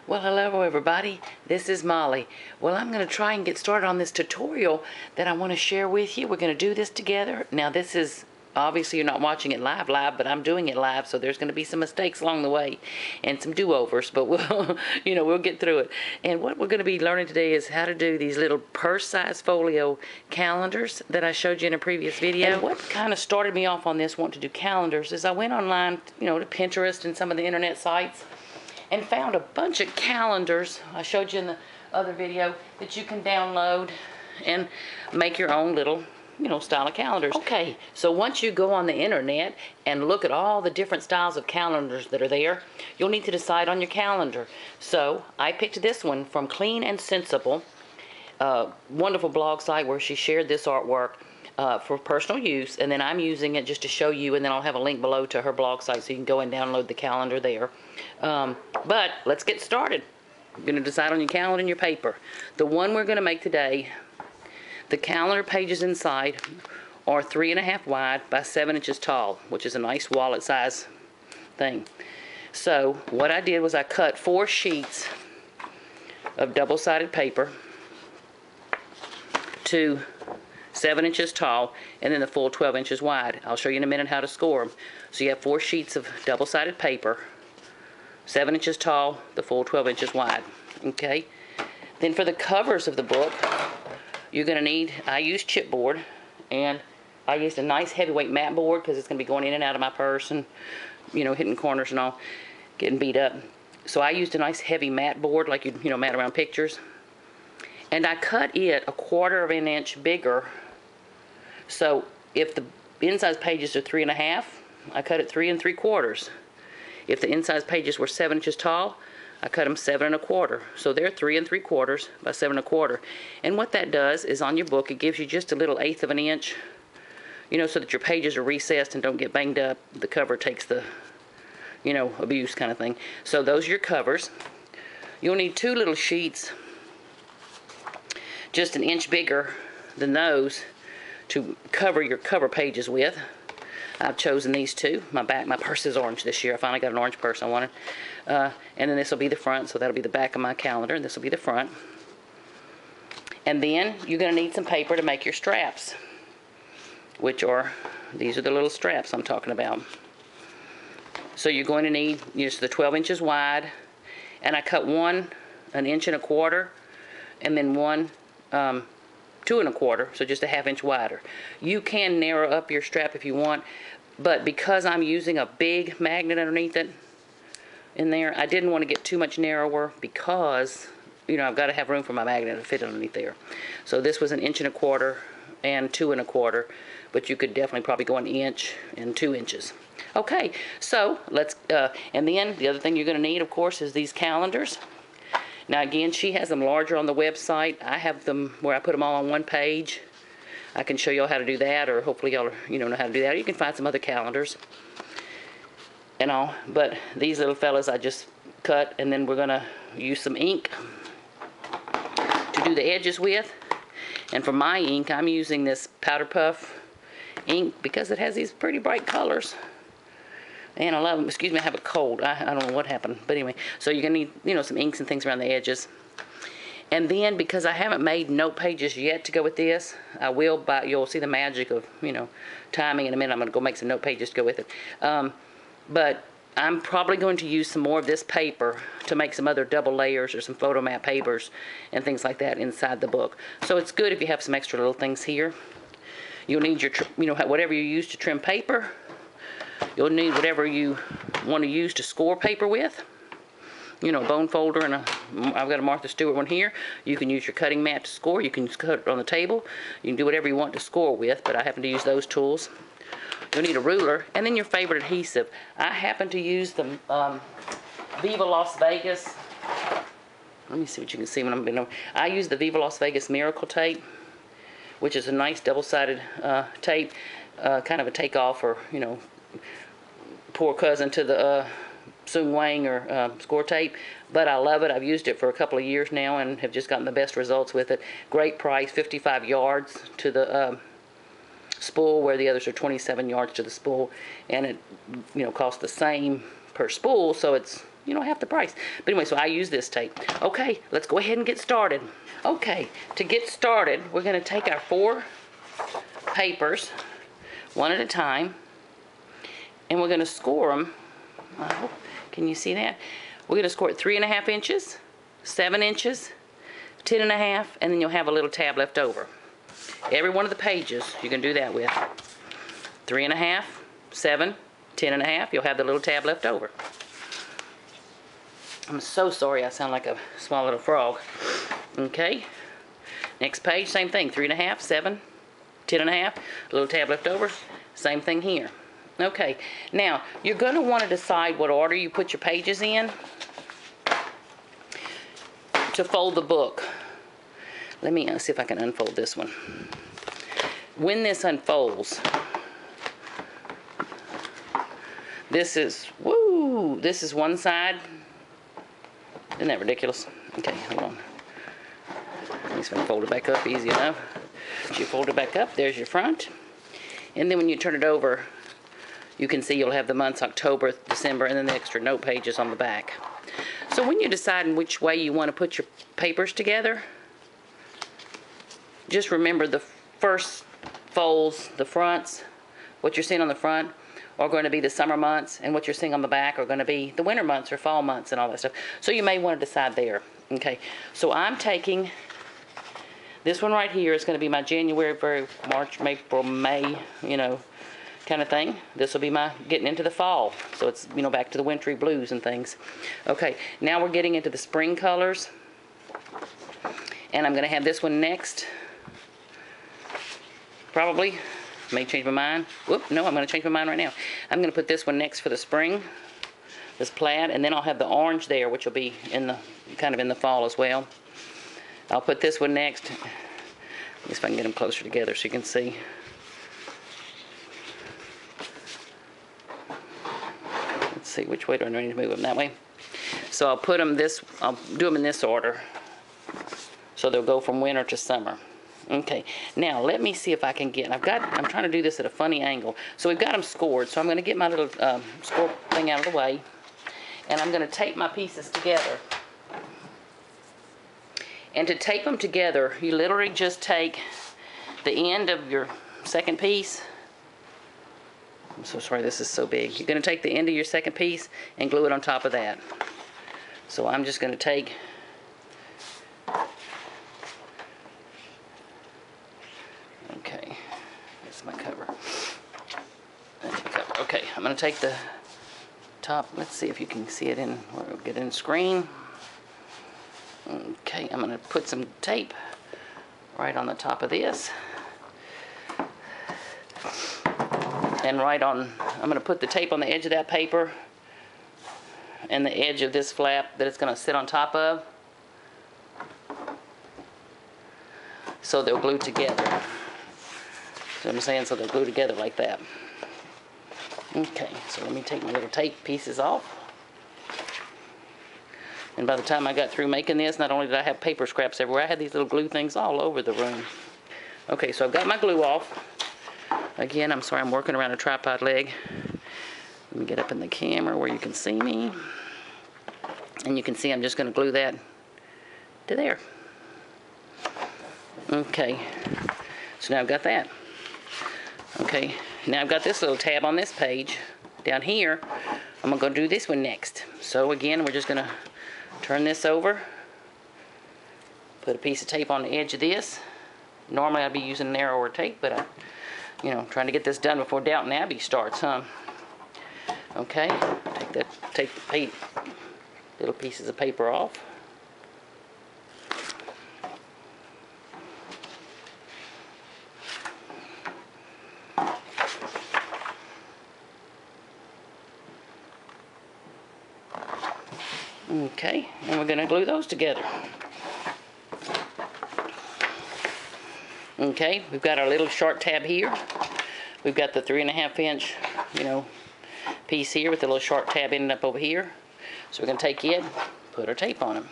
Well, hello everybody, this is Molly. Well, I'm going to try and get started on this tutorial that I want to share with you. We're going to do this together. Now this is, obviously you're not watching it live, but I'm doing it live, so there's going to be some mistakes along the way and some do-overs, but we'll, we'll get through it. And what we're going to be learning today is how to do these little purse-size folio calendars that I showed you in a previous video. And what kind of started me off on this wanting to do calendars is I went online, to Pinterest and some of the internet sites, and found a bunch of calendars I showed you in the other video that you can download and make your own little style of calendars. Okay, so once you go on the internet and look at all the different styles of calendars that are there, you'll need to decide on your calendar. So I picked this one from Clean and Sensible, a wonderful blog site where she shared this artwork for personal use, and then I'm using it just to show you, and then I'll have a link below to her blog site so you can go and download the calendar there. But let's get started. You're going to decide on your calendar and your paper. The one we're going to make today, the calendar pages inside are 3.5 wide by 7 inches tall, which is a nice wallet size thing. So what I did was I cut 4 sheets of double-sided paper to 7 inches tall, and then the full 12 inches wide. I'll show you in a minute how to score them. So you have 4 sheets of double-sided paper, 7 inches tall, the full 12 inches wide. Okay. Then for the covers of the book, you're going to need, I used chipboard, and I used a nice heavyweight mat board because it's going to be going in and out of my purse and, hitting corners and all, getting beat up. So I used a nice heavy mat board, like you mat around pictures. And I cut it 1/4 of an inch bigger. So if the inside pages are 3.5, I cut it 3 3/4. If the inside pages were 7 inches tall, I cut them 7 1/4. So they're 3 3/4 by 7 1/4. And what that does is on your book, it gives you just a little 1/8 of an inch, so that your pages are recessed and don't get banged up. The cover takes the, abuse kind of thing. So those are your covers. You'll need 2 little sheets, just 1 inch bigger than those, to cover your cover pages with. I've chosen these 2. My purse is orange this year. I finally got an orange purse I wanted. And then this will be the front, so that'll be the back of my calendar, and this will be the front. And then you're going to need some paper to make your straps, these are the little straps I'm talking about. So you're going to need just the 12 inches wide, and I cut 1 1 1/4 inch, and then 1 2 1/4, so just a 1/2 inch wider. You can narrow up your strap if you want, but because I'm using a big magnet underneath it in there, I didn't want to get too much narrower because I've got to have room for my magnet to fit underneath there. So this was 1 1/4 inch and 2 1/4, but you could definitely probably go 1 inch and 2 inches. Okay, so let's and then the other thing you're going to need, of course, is these calendars. Now again, she has them larger on the website. I have them where I put them all on one page. I can show y'all how to do that, or hopefully y'all know how to do that. Or you can find some other calendars and all. But these little fellas I just cut, and then we're gonna use some ink to do the edges with. And for my ink, I'm using this Powder Puff ink because it has these pretty bright colors. And I love them. Excuse me, I have a cold. I don't know what happened. But anyway, so you're going to need, some inks and things around the edges. And then, because I haven't made note pages yet to go with this, I will you'll see the magic of, timing in a minute. I'm going to go make some note pages to go with it. But I'm probably going to use some more of this paper to make some other double layers or some photo mat papers and things like that inside the book. So it's good if you have some extra little things here. You'll need your, whatever you use to trim paper. You'll need whatever you want to use to score paper with. A bone folder, and I've got a Martha Stewart one here. You can use your cutting mat to score. You can cut it on the table. You can do whatever you want to score with, but I happen to use those tools. You'll need a ruler, and then your favorite adhesive. I happen to use the Viva Las Vegas. Let me see what you can see when I'm bending over. I use the Viva Las Vegas Miracle Tape, which is a nice double-sided tape, kind of a takeoff or, poor cousin to the Sung Wang or score tape, but I love it. I've used it for a couple of years now and have just gotten the best results with it. Great price, 55 yards to the spool, where the others are 27 yards to the spool, and it costs the same per spool, so it's half the price. But anyway, so I use this tape. Okay, let's go ahead and get started. Okay, to get started, we're going to take our 4 papers, one at a time, and we're going to score them. Can you see that? We're going to score it 3.5 inches, 7 inches, 10.5, and then you'll have a little tab left over. Every one of the pages you can do that with. 3.5, 7, 10.5, you'll have the little tab left over. I'm so sorry I sound like a small little frog. Okay, next page, same thing, 3.5, 7, 10.5, little tab left over, same thing here. Okay, now you're going to want to decide what order you put your pages in to fold the book. Let me see if I can unfold this one. When this unfolds, this is one side. Isn't that ridiculous? Okay, hold on. I'm just going to fold it back up easy enough. Once you fold it back up, there's your front. And then when you turn it over, you can see you'll have the months October, December, and then the extra note pages on the back. So when you're deciding which way you want to put your papers together, just remember the first folds, the fronts, what you're seeing on the front are going to be the summer months, and what you're seeing on the back are going to be the winter months or fall months and all that stuff. So you may want to decide there. Okay, so I'm taking this one right here is going to be my January, February, March, April, May, kind of thing. This will be my getting into the fall. So it's, back to the wintry blues and things. Okay, now we're getting into the spring colors. And I'm going to have this one next. Probably. May change my mind. Whoop, no, I'm going to change my mind right now. I'm going to put this one next for the spring. This plaid. And then I'll have the orange there, which will be kind of in the fall as well. I'll put this one next. Let me see if I can get them closer together so you can see. Let's see, which way do I need to move them? That way. So I'll put them I'll do them in this order. So they'll go from winter to summer. Okay, now let me see if I can get, I'm trying to do this at a funny angle. So we've got them scored, so I'm going to get my little score thing out of the way. And I'm going to tape my pieces together. And to tape them together, you literally just take the end of your second piece. I'm so sorry, this is so big. You're going to take the end of your second piece and glue it on top of that. So I'm just going to take my cover. Okay, I'm going to take the top. Let's see if you can see it in where it'll get in screen. Okay, I'm going to put some tape right on the top of this. And I'm going to put the tape on the edge of that paper and the edge of this flap that it's going to sit on top of. So they'll glue together. So I'm saying, so they'll glue together like that. Okay, so let me take my little tape pieces off. And by the time I got through making this, not only did I have paper scraps everywhere, I had these little glue things all over the room. Okay, so I've got my glue off. Again, I'm sorry, I'm working around a tripod leg. Let me get up in the camera where you can see me. And you can see I'm just going to glue that to there. Okay, so now I've got that. Okay, now I've got this little tab on this page down here. I'm going to go do this one next. So again, we're just going to turn this over, put a piece of tape on the edge of this. Normally I'd be using narrower tape, but trying to get this done before Downton Abbey starts, huh? Okay, take the little pieces of paper off. Okay, and we're going to glue those together. Okay, we've got our little short tab here. We've got the 3.5 inch, piece here with the little short tab ending up over here. So we're going to take it, put our tape on them.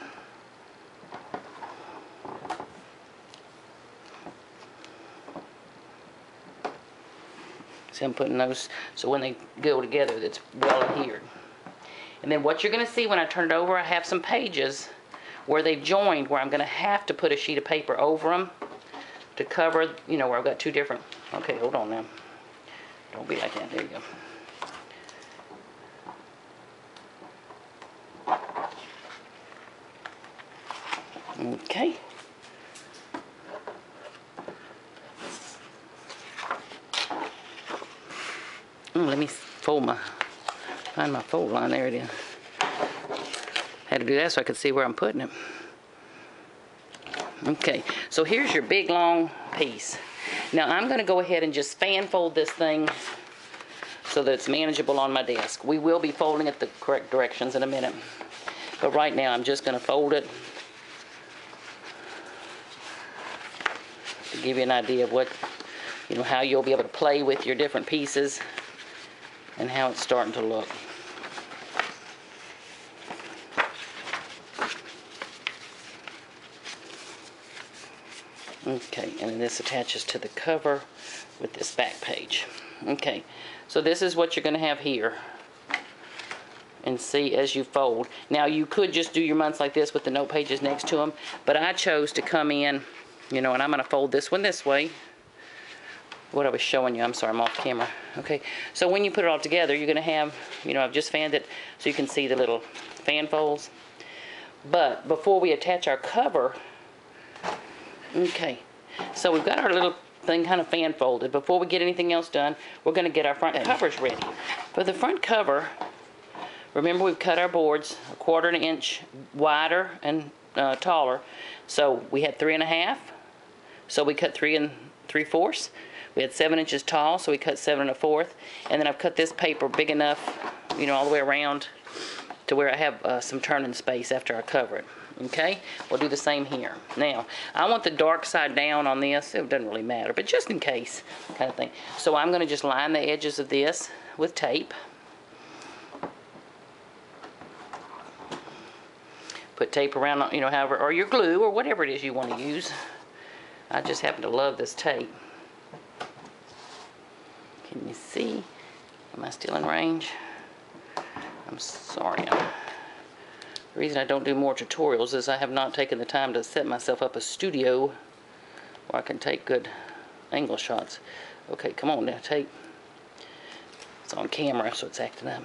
See, I'm putting those so when they go together, it's well adhered. And then what you're going to see when I turn it over, I have some pages where they've joined, where I'm going to have to put a sheet of paper over them to cover, you know, where I've got two different. Okay, hold on now. Don't be like that. There you go. Okay. Let me find my fold line. There it is. Had to do that so I could see where I'm putting it. Okay, so here's your big long piece. Now I'm going to go ahead and just fan fold this thing so that it's manageable on my desk. We will be folding it the correct directions in a minute. But right now I'm just going to fold it to give you an idea of what, you know, how you'll be able to play with your different pieces and how it's starting to look. Okay, and then this attaches to the cover with this back page. Okay, so this is what you're going to have here. And see as you fold. Now you could just do your months like this with the note pages next to them, but I chose to come in, you know, and I'm going to fold this one this way. What I was showing you, I'm sorry, I'm off camera. Okay, so when you put it all together, you're going to have, you know, I've just fanned it so you can see the little fan folds. But before we attach our cover, okay, so we've got our little thing kind of fan folded. Before we get anything else done, we're going to get our front covers ready. For the front cover, remember we've cut our boards 1/4 inch wider and taller. So we had 3.5, so we cut 3 3/4. We had 7 inches tall, so we cut 7 1/4. And then I've cut this paper big enough, you know, all the way around to where I have some turning space after I cover it. Okay, we'll do the same here. Now, I want the dark side down on this. It doesn't really matter, but just in case kind of thing. So I'm going to just line the edges of this with tape. Put tape around, you know, however, or your glue or whatever it is you want to use. I just happen to love this tape. Can you see? Am I still in range? I'm sorry. The reason I don't do more tutorials is I have not taken the time to set myself up a studio where I can take good angle shots. Okay, come on now, tape. It's on camera, so it's acting up.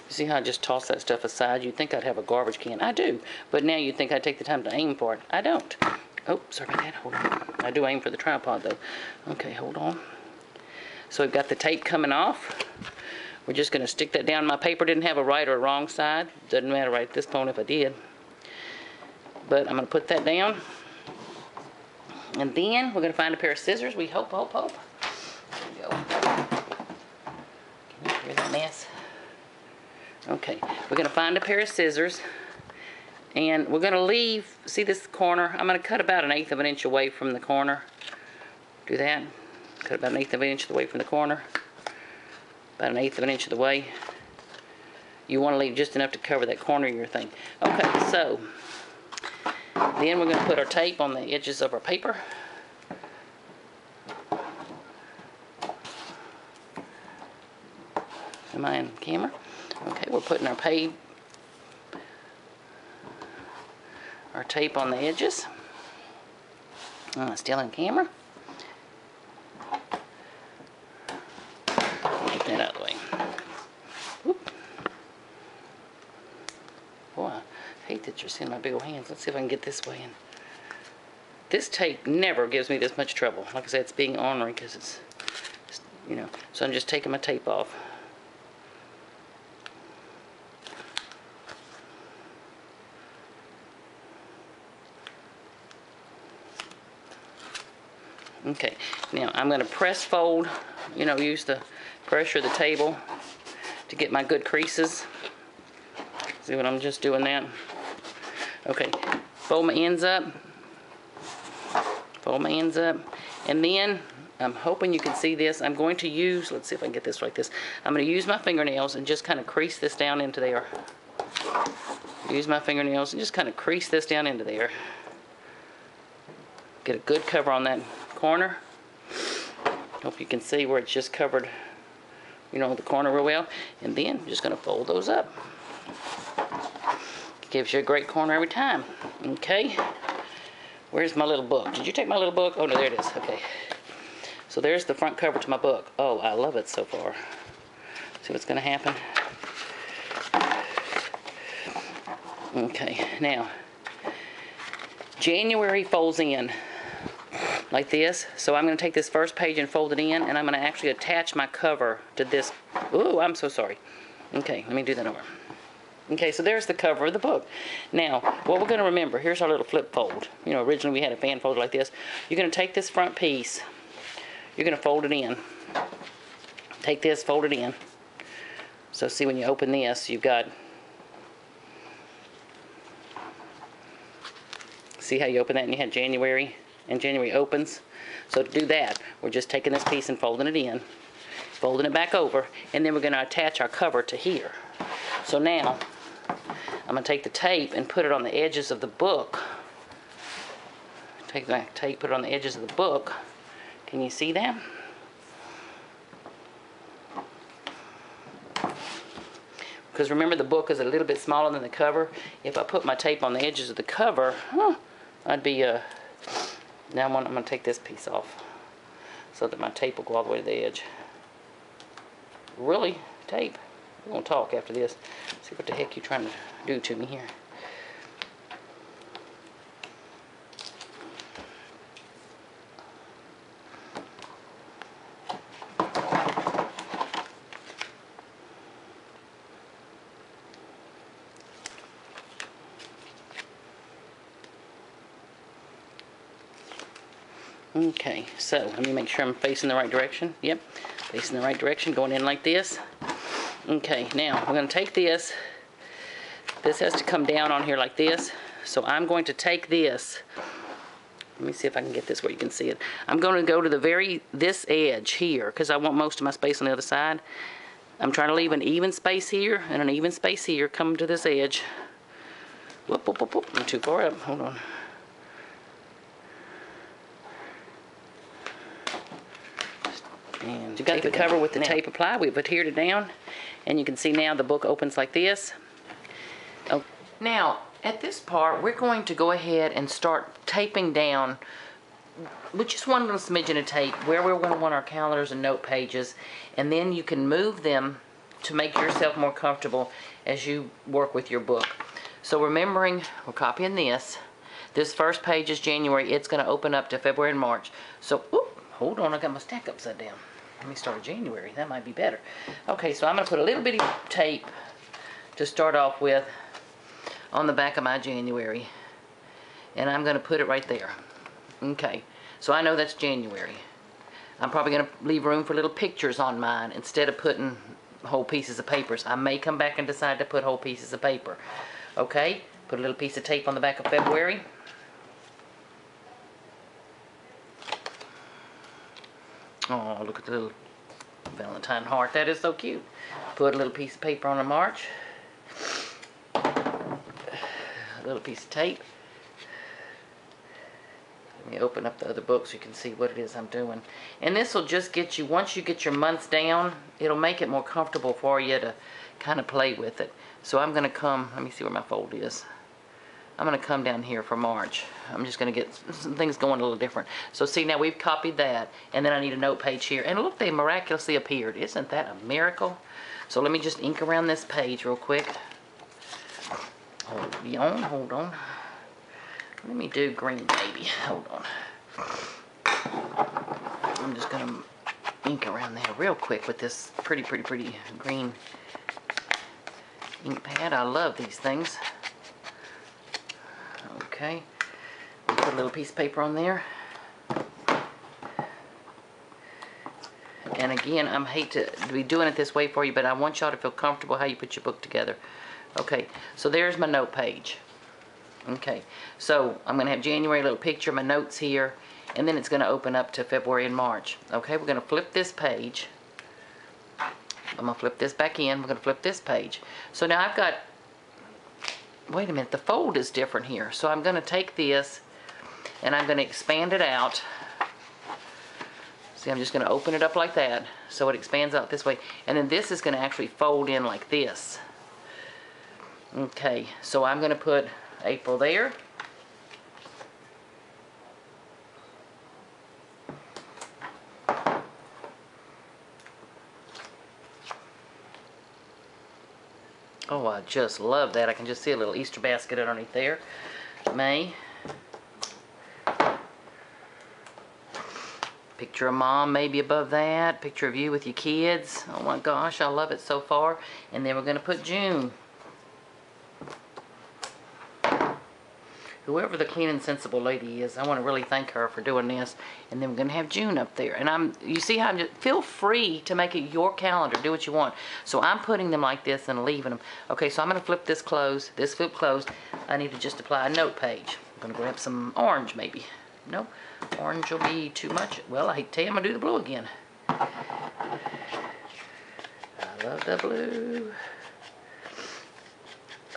You see how I just toss that stuff aside? You'd think I'd have a garbage can. I do, but now you'd think I'd take the time to aim for it. I don't. Oh, sorry about that. Hold on. I do aim for the tripod, though. Okay, hold on. So we've got the tape coming off. We're just going to stick that down. My paper didn't have a right or a wrong side. Doesn't matter right at this point if I did. But I'm going to put that down. And then we're going to find a pair of scissors. We hope. There we go. Can you hear that mess? Okay, we're going to find a pair of scissors. And we're going to leave, see this corner? I'm going to cut about 1/8 of an inch away from the corner. Do that. Cut about 1/8 of an inch away from the corner. About 1/8 of an inch of the way. You want to leave just enough to cover that corner of your thing. Okay, so then we're going to put our tape on the edges of our paper. Am I in camera? Okay, we're putting our tape on the edges. Still in camera. Get that out of the way. Whoop. Boy, I hate that you're seeing my big old hands. Let's see if I can get this way in. This tape never gives me this much trouble. Like I said, it's being ornery because it's, you know. So I'm just taking my tape off. Okay, now I'm going to press fold, you know, use the pressure of the table to get my good creases. See what I'm just doing that? Okay, fold my ends up. Fold my ends up. And then, I'm hoping you can see this. I'm going to use, let's see if I can get this like this. I'm going to use my fingernails and just kind of crease this down into there. Use my fingernails and just kind of crease this down into there. Get a good cover on that corner. Hope you can see where it's just covered, you know, the corner real well. And then I'm just going to fold those up. Gives you a great corner every time. Okay. Where's my little book? Did you take my little book? Oh, no, there it is. Okay. So there's the front cover to my book. Oh, I love it so far. See what's going to happen? Okay, now, January folds in like this. So I'm going to take this first page and fold it in, and I'm going to actually attach my cover to this. Ooh, I'm so sorry. Okay, let me do that over. Okay, so there's the cover of the book. Now, what we're going to remember, here's our little flip fold. You know, originally we had a fan fold like this. You're going to take this front piece, you're going to fold it in. Take this, fold it in. So see, when you open this, you've got, see how you open that and you had January, and January opens? So to do that, we're just taking this piece and folding it in, folding it back over, and then we're going to attach our cover to here. So now, I'm going to take the tape and put it on the edges of the book. Take the tape, put it on the edges of the book. Can you see that? Because remember, the book is a little bit smaller than the cover. If I put my tape on the edges of the cover, I'd be, now I'm going to take this piece off so that my tape will go all the way to the edge. Really? Tape? We're going to talk after this. See what the heck you're trying to do to me here. Okay, so let me make sure I'm facing the right direction. Yep, facing the right direction, going in like this. Okay, now we're going to take this. This has to come down on here like this. So I'm going to take this. Let me see if I can get this where you can see it. I'm going to go to this edge here, because I want most of my space on the other side. I'm trying to leave an even space here and an even space here. Come to this edge. Whoop, whoop, whoop, whoop. I'm too far up. Hold on. And you got the cover with the tape applied. We've adhered it down, and you can see now the book opens like this. Oh. Now, at this part, we're going to go ahead and start taping down with just one little smidgen of tape where we're going to want our calendars and note pages, and then you can move them to make yourself more comfortable as you work with your book. So remembering, we're copying this. This first page is January. It's going to open up to February and March. So, hold on, I got my stack upside down. Let me start January. That might be better. Okay, so I'm going to put a little bitty tape to start off with on the back of my January. And I'm going to put it right there. Okay, so I know that's January. I'm probably going to leave room for little pictures on mine instead of putting whole pieces of papers. I may come back and decide to put whole pieces of paper. Okay, put a little piece of tape on the back of February. Oh, look at the little Valentine heart. That is so cute. Put a little piece of paper on a March. A little piece of tape. Let me open up the other book so you can see what it is I'm doing. And this will just get you, once you get your months down, it'll make it more comfortable for you to kind of play with it. So I'm going to come, let me see where my fold is. I'm going to come down here for March. I'm just going to get some things going a little different. So see, now we've copied that, and then I need a note page here. And look, they miraculously appeared. Isn't that a miracle? So let me just ink around this page real quick. Hold on. Let me do green, baby. Hold on. I'm just going to ink around there real quick with this pretty green ink pad. I love these things. Okay, put a little piece of paper on there. And again, I hate to be doing it this way for you, but I want y'all to feel comfortable how you put your book together. Okay, so there's my note page. Okay, so I'm going to have January, a little picture, my notes here, and then it's going to open up to February and March. Okay, we're going to flip this page. I'm going to flip this back in. We're going to flip this page. So now I've got, wait a minute, the fold is different here. So I'm going to take this and I'm going to expand it out. See, I'm just going to open it up like that so it expands out this way. And then this is going to actually fold in like this. Okay, so I'm going to put April there. Oh, I just love that. I can just see a little Easter basket underneath there. May. Picture of mom maybe above that. Picture of you with your kids. Oh my gosh, I love it so far. And then we're going to put June. Whoever the clean and sensible lady is, I want to really thank her for doing this. And then we're going to have June up there. And you see how feel free to make it your calendar. Do what you want. So I'm putting them like this and leaving them. Okay, so I'm going to flip this closed. This flip closed. I need to just apply a note page. I'm going to grab some orange maybe. No, orange will be too much. Well, I hate to tell you, I'm going to do the blue again. I love the blue.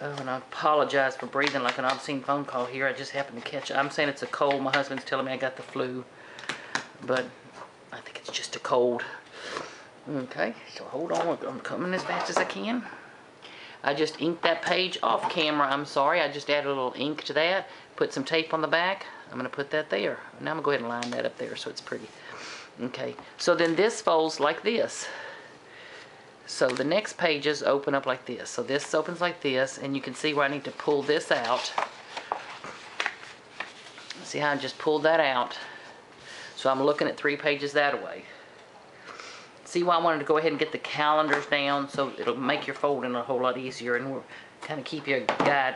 Oh, and I apologize for breathing like an obscene phone call here. I just happened to catch it. I'm saying it's a cold. My husband's telling me I got the flu. But I think it's just a cold. Okay, so hold on. I'm coming as fast as I can. I just inked that page off camera. I'm sorry. I just added a little ink to that. Put some tape on the back. I'm going to put that there. Now I'm going to go ahead and line that up there so it's pretty. Okay, so then this folds like this. So the next pages open up like this. So this opens like this, and you can see where I need to pull this out. See how I just pulled that out? So I'm looking at 3 pages that way. See why I wanted to go ahead and get the calendars down, so it'll make your folding a whole lot easier, and we'll kind of keep you a guide,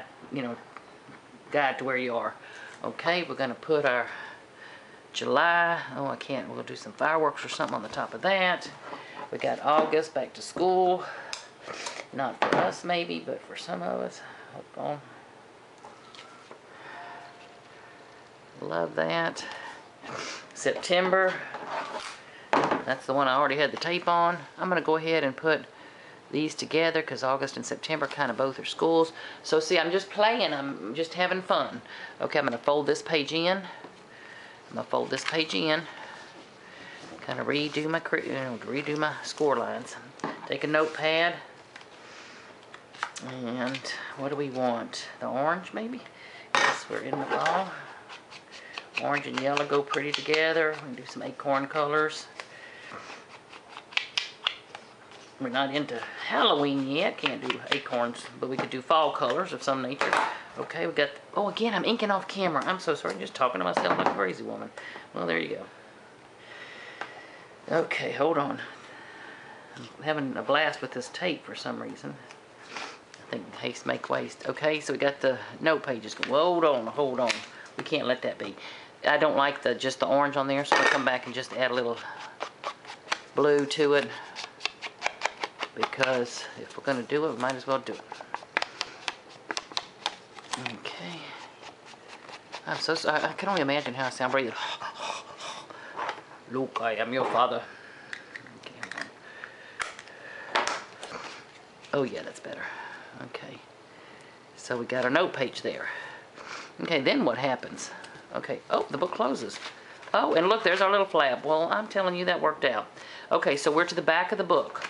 guide to where you are. Okay, we're going to put our July. Oh, I can't. We'll do some fireworks or something on the top of that. We got August, back to school. Not for us maybe, but for some of us. Hold on. Love that. September. That's the one I already had the tape on. I'm going to go ahead and put these together because August and September kind of both are schools. So see, I'm just playing. I'm just having fun. Okay, I'm going to fold this page in. I'm going to fold this page in. Kind of redo my score lines. Take a notepad. And what do we want? The orange maybe? Yes, we're in the fall. Orange and yellow go pretty together. We can do some acorn colors. We're not into Halloween yet. Can't do acorns, but we could do fall colors of some nature. Okay, we got, oh, again, I'm inking off camera. I'm so sorry, I'm just talking to myself like a crazy woman. Well, there you go. Okay, hold on. I'm having a blast with this tape for some reason. I think haste make waste. Okay, so we got the note pages. Well, hold on. We can't let that be. I don't like just the orange on there, so I'll come back and just add a little blue to it. Because if we're going to do it, we might as well do it. Okay. I'm so sorry. I can only imagine how I sound breathing. Luke, I am your father. Okay. Oh yeah, that's better. Okay. So we got our note page there. Okay, then what happens? Okay. Oh, the book closes. Oh, and look, there's our little flap. Well, I'm telling you that worked out. Okay, so we're to the back of the book.